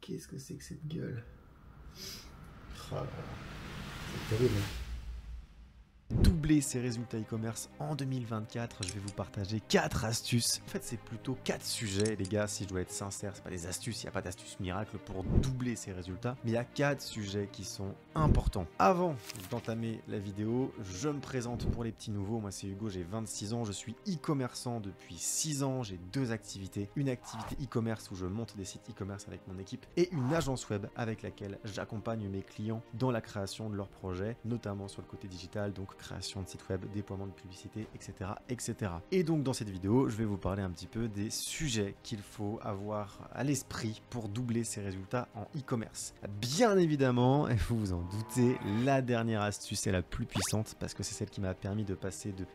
Qu'est-ce que c'est que cette gueule? Oh là là, c'est terrible. Doubler ses résultats e-commerce en 2024, je vais vous partager 4 astuces. En fait, c'est plutôt 4 sujets, les gars, si je dois être sincère, c'est pas des astuces, il n'y a pas d'astuce miracle pour doubler ses résultats, mais il y a 4 sujets qui sont importants. Avant d'entamer la vidéo, je me présente pour les petits nouveaux. Moi, c'est Hugo, j'ai 26 ans, je suis e-commerçant depuis 6 ans, j'ai 2 activités. Une activité e-commerce où je monte des sites e-commerce avec mon équipe et une agence web avec laquelle j'accompagne mes clients dans la création de leurs projets, notamment sur le côté digital, donc création de site web, déploiement de publicité, etc., etc. Et donc dans cette vidéo, je vais vous parler un petit peu des sujets qu'il faut avoir à l'esprit pour doubler ses résultats en e-commerce. Bien évidemment, et vous vous en doutez, la dernière astuce est la plus puissante parce que c'est celle qui m'a permis de passer de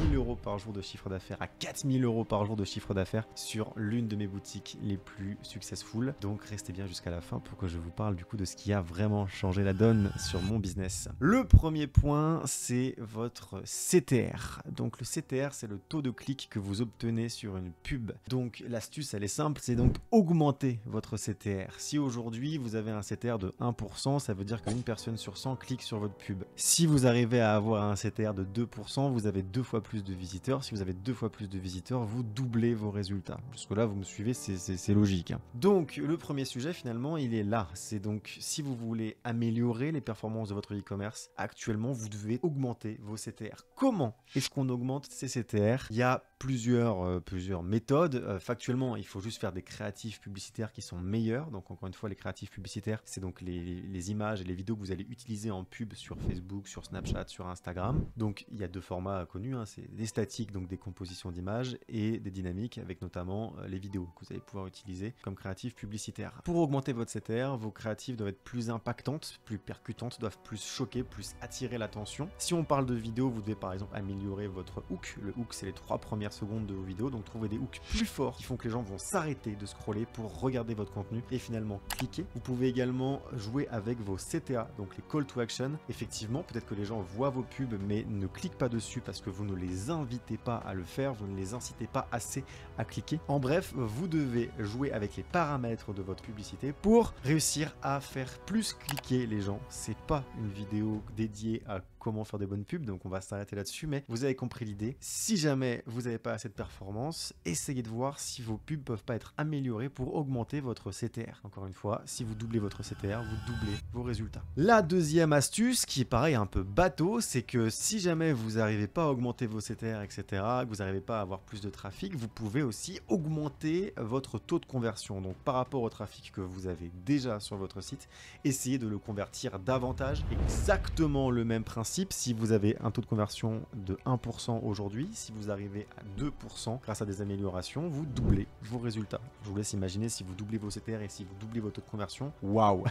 1000 € par jour de chiffre d'affaires à 4000 € par jour de chiffre d'affaires sur l'une de mes boutiques les plus successful. Donc restez bien jusqu'à la fin pour que je vous parle du coup de ce qui a vraiment changé la donne sur mon business. Le premier point, c'est votre CTR. Donc le CTR, c'est le taux de clic que vous obtenez sur une pub. Donc l'astuce, elle est simple, c'est donc augmenter votre CTR. Si aujourd'hui vous avez un CTR de 1%, ça veut dire qu'une personne sur 100 clique sur votre pub. Si vous arrivez à avoir un CTR de 2%, vous avez 2 fois plus de visiteurs. Si vous avez 2 fois plus de visiteurs, vous doublez vos résultats. Jusque là, vous me suivez, c'est logique. Donc le premier sujet finalement, il est là. C'est donc si vous voulez améliorer les performances de votre e-commerce, actuellement vous devez augmenter vos CTR. Comment est-ce qu'on augmente ces CTR? Il y a plusieurs méthodes. Factuellement, il faut juste faire des créatifs publicitaires qui sont meilleurs. Donc encore une fois, les créatifs publicitaires, c'est donc les images et les vidéos que vous allez utiliser en pub sur Facebook, sur Snapchat, sur Instagram. Donc il y a 2 formats connus, hein. C'est des statiques, donc des compositions d'images, et des dynamiques avec notamment les vidéos que vous allez pouvoir utiliser comme créatifs publicitaires. Pour augmenter votre CTR, vos créatifs doivent être plus impactantes, plus percutantes, doivent plus choquer, plus attirer l'attention. Si on parle de vidéo, vous devez par exemple améliorer votre hook. Le hook, c'est les 3 premières secondes de vos vidéos, donc trouver des hooks plus forts qui font que les gens vont s'arrêter de scroller pour regarder votre contenu et finalement cliquer. Vous pouvez également jouer avec vos CTA, donc les call to action. Effectivement, peut-être que les gens voient vos pubs mais ne cliquent pas dessus parce que vous ne les invitez pas à le faire, vous ne les incitez pas assez à cliquer. En bref, vous devez jouer avec les paramètres de votre publicité pour réussir à faire plus cliquer les gens. C'est pas une vidéo dédiée à comment faire des bonnes pubs, donc on va s'arrêter là-dessus, mais vous avez compris l'idée. Si jamais vous n'avez pas assez de performance, essayez de voir si vos pubs peuvent pas être améliorées pour augmenter votre CTR. Encore une fois, si vous doublez votre CTR, vous doublez vos résultats. La deuxième astuce, qui est pareil un peu bateau, c'est que si jamais vous n'arrivez pas à augmenter vos CTR, etc., que vous n'arrivez pas à avoir plus de trafic, vous pouvez aussi augmenter votre taux de conversion. Donc par rapport au trafic que vous avez déjà sur votre site, essayez de le convertir davantage. Exactement le même principe. Si vous avez un taux de conversion de 1% aujourd'hui, si vous arrivez à 2% grâce à des améliorations, vous doublez vos résultats. Je vous laisse imaginer si vous doublez vos CTR et si vous doublez votre taux de conversion. Waouh!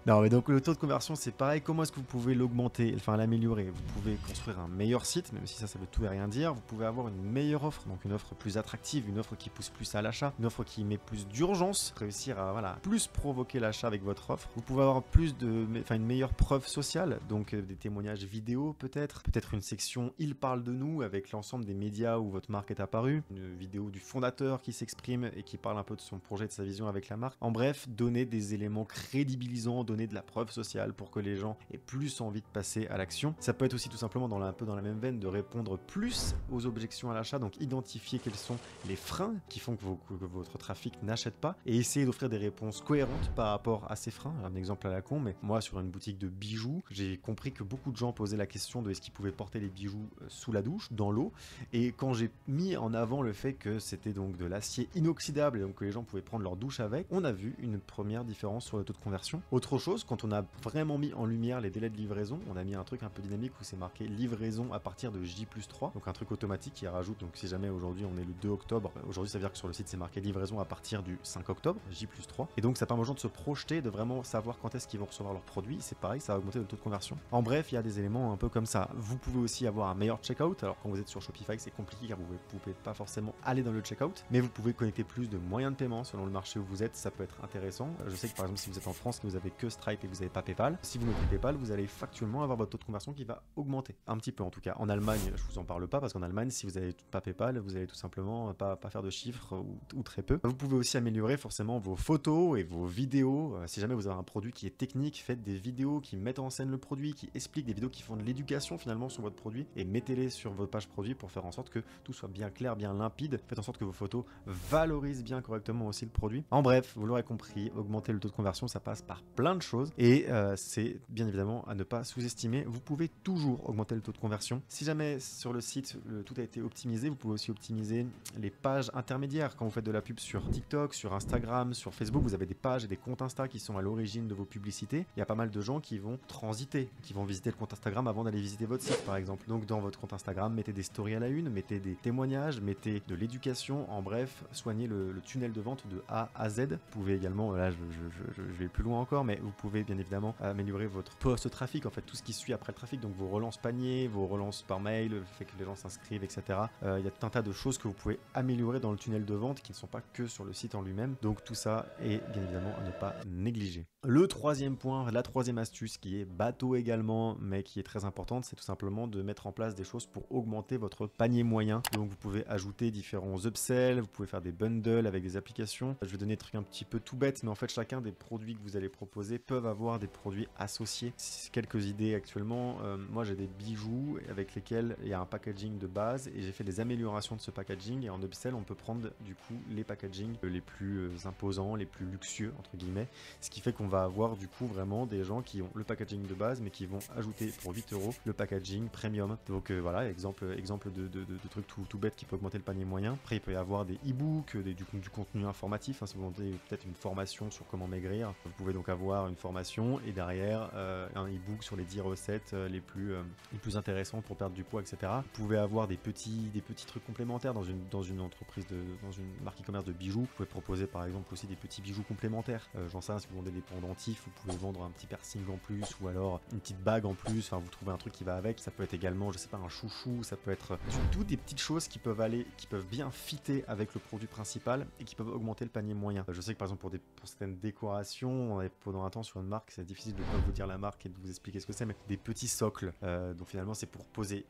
Non, mais donc le taux de conversion, c'est pareil. Comment est-ce que vous pouvez l'augmenter, enfin l'améliorer? Vous pouvez construire un meilleur site, même si ça veut tout et rien dire. Vous pouvez avoir une meilleure offre, donc une offre plus attractive, une offre qui pousse plus à l'achat, une offre qui met plus d'urgence, réussir à plus provoquer l'achat avec votre offre. Vous pouvez avoir une meilleure preuve sociale, donc des témoignages vidéo peut-être une section il parle de nous avec l'ensemble des médias où votre marque est apparue, une vidéo du fondateur qui s'exprime et qui parle un peu de son projet, de sa vision avec la marque. En bref, donner des éléments crédibilisants, donner de la preuve sociale pour que les gens aient plus envie de passer à l'action. Ça peut être aussi tout simplement un peu dans la même veine de répondre plus aux objections à l'achat, donc identifier quels sont les freins qui font que votre trafic n'achète pas et essayer d'offrir des réponses cohérentes par rapport à ces freins. Un exemple à la con, mais moi sur une boutique de bijoux, j'ai compris que beaucoup de gens posaient la question de est-ce qu'ils pouvaient porter les bijoux sous la douche, dans l'eau, et quand j'ai mis en avant le fait que c'était donc de l'acier inoxydable et donc que les gens pouvaient prendre leur douche avec, on a vu une première différence sur le taux de conversion. Autre chose, quand on a vraiment mis en lumière les délais de livraison, on a mis un truc un peu dynamique où c'est marqué livraison à partir de J+3, donc un truc automatique qui rajoute, donc si jamais aujourd'hui on est le 2 octobre, aujourd'hui ça veut dire que sur le site c'est marqué livraison à partir du 5 octobre, J+3, et donc ça permet aux gens de se projeter, de vraiment savoir quand est-ce qu'ils vont recevoir leurs produits. C'est pareil, ça va augmenter le taux de conversion. En bref, il y a des éléments paiement un peu comme ça. Vous pouvez aussi avoir un meilleur checkout. Alors quand vous êtes sur Shopify, c'est compliqué car vous ne pouvez pas forcément aller dans le checkout, mais vous pouvez connecter plus de moyens de paiement selon le marché où vous êtes, ça peut être intéressant. Je sais que par exemple si vous êtes en France, que vous avez que Stripe et que vous n'avez pas PayPal, si vous mettez PayPal, vous allez factuellement avoir votre taux de conversion qui va augmenter, un petit peu en tout cas. En Allemagne, je vous en parle pas parce qu'en Allemagne, si vous n'avez pas PayPal, vous allez tout simplement pas faire de chiffres ou très peu. Vous pouvez aussi améliorer forcément vos photos et vos vidéos. Si jamais vous avez un produit qui est technique, faites des vidéos qui mettent en scène le produit, qui expliquent, des vidéos qui font de l'éducation finalement sur votre produit et mettez-les sur votre page produit pour faire en sorte que tout soit bien clair, bien limpide. Faites en sorte que vos photos valorisent bien correctement aussi le produit. En bref, vous l'aurez compris, augmenter le taux de conversion, ça passe par plein de choses et c'est bien évidemment à ne pas sous-estimer. Vous pouvez toujours augmenter le taux de conversion. Si jamais sur le site tout a été optimisé, vous pouvez aussi optimiser les pages intermédiaires. Quand vous faites de la pub sur TikTok, sur Instagram, sur Facebook, vous avez des pages et des comptes Insta qui sont à l'origine de vos publicités. Il y a pas mal de gens qui vont transiter, qui vont visiter le compte Instagram avant d'aller visiter votre site par exemple. Donc dans votre compte Instagram, mettez des stories à la une, mettez des témoignages, mettez de l'éducation, en bref, soignez le tunnel de vente de A à Z. Vous pouvez également, là je vais plus loin encore, mais vous pouvez bien évidemment améliorer votre post-trafic, en fait tout ce qui suit après le trafic, donc vos relances panier, vos relances par mail, le fait que les gens s'inscrivent, etc. Il y a tout un tas de choses que vous pouvez améliorer dans le tunnel de vente qui ne sont pas que sur le site en lui-même. Donc tout ça est bien évidemment à ne pas négliger. Le troisième point, la troisième astuce qui est bateau également, mais qui est très importante, c'est tout simplement de mettre en place des choses pour augmenter votre panier moyen. Donc vous pouvez ajouter différents upsells, vous pouvez faire des bundles avec des applications. Je vais donner des trucs un petit peu tout bêtes, mais en fait chacun des produits que vous allez proposer peuvent avoir des produits associés. Quelques idées actuellement, moi j'ai des bijoux avec lesquels il y a un packaging de base et j'ai fait des améliorations de ce packaging et en upsell on peut prendre du coup les packagings les plus imposants, les plus luxueux entre guillemets, ce qui fait qu'on va avoir du coup vraiment des gens qui ont le packaging de base mais qui vont ajouter pour 8 € le packaging premium. Donc voilà, exemple de trucs tout bêtes qui peut augmenter le panier moyen. Après il peut y avoir des e-books, du contenu informatif, hein, si vous vendez peut-être une formation sur comment maigrir, vous pouvez donc avoir une formation et derrière un e-book sur les 10 recettes les plus intéressantes pour perdre du poids, etc. Vous pouvez avoir des petits trucs complémentaires dans une entreprise, dans une marque e-commerce de bijoux. Vous pouvez proposer par exemple aussi des petits bijoux complémentaires. J'en sais rien, si vous vendez des pendentifs, vous pouvez vendre un petit piercing en plus ou alors une petite bague en plus. Enfin, vous trouvez un truc qui va avec. Ça peut être également, je sais pas, un chouchou. Ça peut être surtout des petites choses qui peuvent bien fitter avec le produit principal et qui peuvent augmenter le panier moyen. Je sais que par exemple pour certaines décorations, pendant un temps sur une marque, c'est difficile de ne pas vous dire la marque et de vous expliquer ce que c'est, mais des petits socles. Donc finalement, c'est pour poser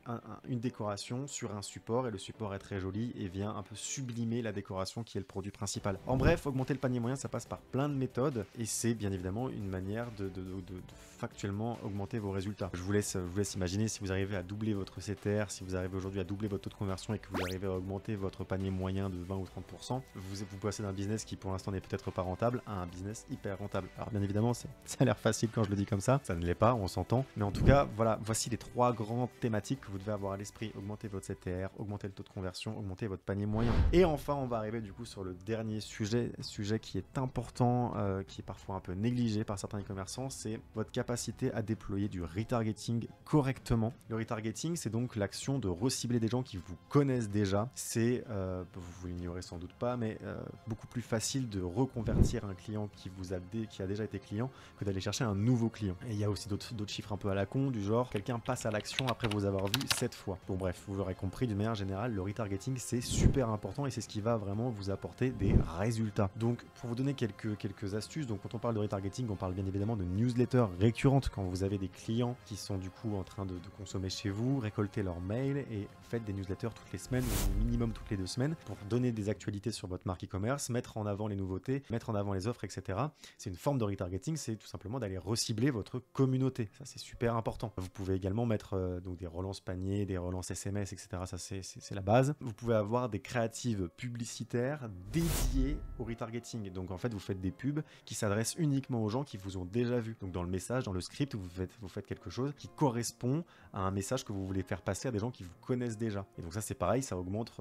une décoration sur un support et le support est très joli et vient un peu sublimer la décoration qui est le produit principal. En bref, augmenter le panier moyen, ça passe par plein de méthodes et c'est bien évidemment une manière de factuellement augmenter vos résultats. Je vous laisse imaginer si vous arrivez à doubler votre CTR, si vous arrivez aujourd'hui à doubler votre taux de conversion et que vous arrivez à augmenter votre panier moyen de 20 ou 30%, vous passez d'un business qui pour l'instant n'est peut-être pas rentable à un business hyper rentable. Alors bien évidemment, ça a l'air facile quand je le dis comme ça ne l'est pas, on s'entend, mais en tout cas, voilà, voici les 3 grandes thématiques que vous devez avoir à l'esprit: augmenter votre CTR, augmenter le taux de conversion, augmenter votre panier moyen. Et enfin, on va arriver du coup sur le dernier sujet qui est important, qui est parfois un peu négligé par certains e-commerçants, c'est votre capacité à déployer du retargeting correctement. Le retargeting, c'est donc l'action de recibler des gens qui vous connaissent déjà. C'est, vous l'ignorez sans doute pas, mais beaucoup plus facile de reconvertir un client qui a déjà été client que d'aller chercher un nouveau client. Et il y a aussi d'autres chiffres un peu à la con, du genre quelqu'un passe à l'action après vous avoir vu 7 fois. Bon bref, vous l'aurez compris, d'une manière générale, le retargeting c'est super important et c'est ce qui va vraiment vous apporter des résultats. Donc pour vous donner quelques astuces, donc quand on parle de retargeting, on parle bien évidemment de newsletters récurrentes. Quand vous avez des clients qui sont du coup en train de consommer chez vous, récoltez leurs mails et faites des newsletters toutes les semaines ou au minimum toutes les 2 semaines pour donner des actualités sur votre marque e-commerce, mettre en avant les nouveautés, mettre en avant les offres, etc. C'est une forme de retargeting, c'est tout simplement d'aller recibler votre communauté. Ça c'est super important. Vous pouvez également mettre donc des relances panier, des relances SMS, etc. Ça c'est la base. Vous pouvez avoir des créatives publicitaires dédiées au retargeting. Donc en fait vous faites des pubs qui s'adressent uniquement aux gens qui vous ont déjà vu. Donc dans le message, dans le script, vous faites quelque chose qui correspond à un message que vous voulez faire passer à des gens qui vous connaissent déjà. Et donc ça c'est pareil, ça augmente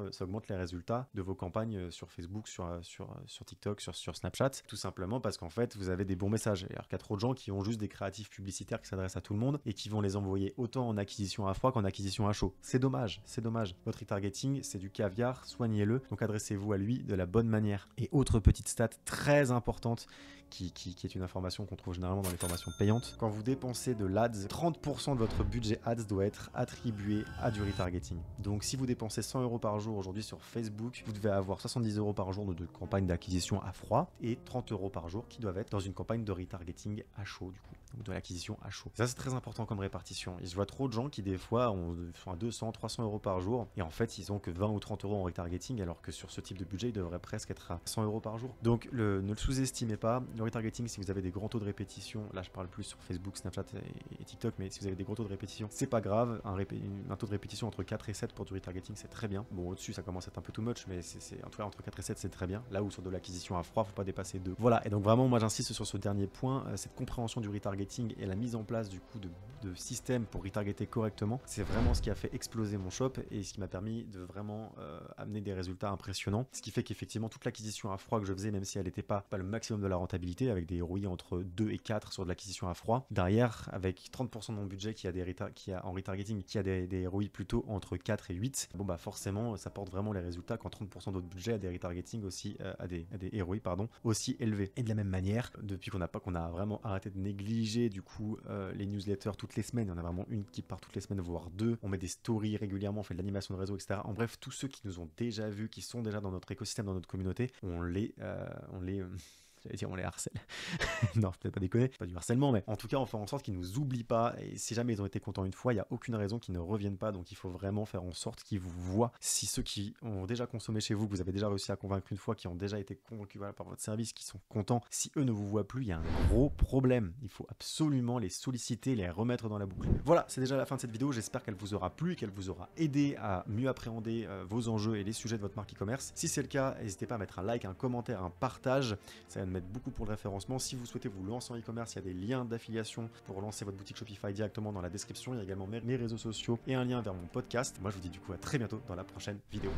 les résultats de vos campagnes sur Facebook, sur TikTok, sur Snapchat, tout simplement parce qu'en fait vous avez des bons messages. Alors qu'il y a trop de gens qui ont juste des créatifs publicitaires qui s'adressent à tout le monde et qui vont les envoyer autant en acquisition à froid qu'en acquisition à chaud. C'est dommage, c'est dommage. Votre retargeting c'est du caviar, soignez-le, donc adressez-vous à lui de la bonne manière. Et autre petite stat très importante qui est une information qu'on trouve généralement dans les formations payantes. Quand vous dépensez de l'ADS, 30% de votre budget ads doit être attribué à du retargeting. Donc si vous dépensez 100 € par jour aujourd'hui sur Facebook, vous devez avoir 70 € par jour de campagne d'acquisition à froid et 30 € par jour qui doivent être dans une campagne de retargeting à chaud du coup. Donc de l'acquisition à chaud. Ça c'est très important comme répartition. Et je vois trop de gens qui des fois font à 200, 300 € par jour et en fait ils ont que 20 ou 30 € en retargeting alors que sur ce type de budget ils devraient presque être à 100 € par jour. Donc ne le sous-estimez pas. Le retargeting, si vous avez des grands taux de répétition, là je parle plus sur Facebook, Snapchat et TikTok, mais si vous avez des gros taux de répétition, c'est pas grave. Un taux de répétition entre 4 et 7 pour du retargeting c'est très bien. Bon au-dessus ça commence à être un peu too much, mais c'est en tout cas entre 4 et 7 c'est très bien. Là où sur de l'acquisition à froid faut pas dépasser 2. Voilà, et donc vraiment moi j'insiste sur ce dernier point, cette compréhension du retargeting et la mise en place du coup de système pour retargeter correctement, c'est vraiment ce qui a fait exploser mon shop et ce qui m'a permis de vraiment amener des résultats impressionnants. Ce qui fait qu'effectivement toute l'acquisition à froid que je faisais, même si elle n'était pas le maximum de la rentabilité, avec des ROI entre 2 et 4 sur de l'acquisition à froid, derrière avec 30% de mon budget qui a en retargeting, qui a des ROI plutôt entre 4 et 8, bon bah forcément ça porte vraiment les résultats quand 30% de votre budget a des retargeting aussi, à des ROI aussi élevés. Et de la même manière, depuis qu'on a vraiment arrêté de négliger du coup les newsletters toutes les semaines, il y en a vraiment une qui part toutes les semaines, voire 2, on met des stories régulièrement, on fait de l'animation de réseau, etc. En bref, tous ceux qui nous ont déjà vus, qui sont déjà dans notre écosystème, dans notre communauté, on les harcèle. Non, peut-être pas déconner, pas du harcèlement, mais en tout cas, on fait en sorte qu'ils nous oublient pas. Et si jamais ils ont été contents une fois, il n'y a aucune raison qu'ils ne reviennent pas. Donc il faut vraiment faire en sorte qu'ils vous voient. Si ceux qui ont déjà consommé chez vous, que vous avez déjà réussi à convaincre une fois, qui ont déjà été convaincus par votre service, qui sont contents, si eux ne vous voient plus, il y a un gros problème. Il faut absolument les solliciter, les remettre dans la boucle. Voilà, c'est déjà la fin de cette vidéo. J'espère qu'elle vous aura plu, qu'elle vous aura aidé à mieux appréhender vos enjeux et les sujets de votre marque e-commerce. Si c'est le cas, n'hésitez pas à mettre un like, un commentaire, un partage. Ça va mettre beaucoup pour le référencement. Si vous souhaitez vous lancer en e-commerce, il y a des liens d'affiliation pour lancer votre boutique Shopify directement dans la description. Il y a également mes réseaux sociaux et un lien vers mon podcast. Moi, je vous dis du coup à très bientôt dans la prochaine vidéo.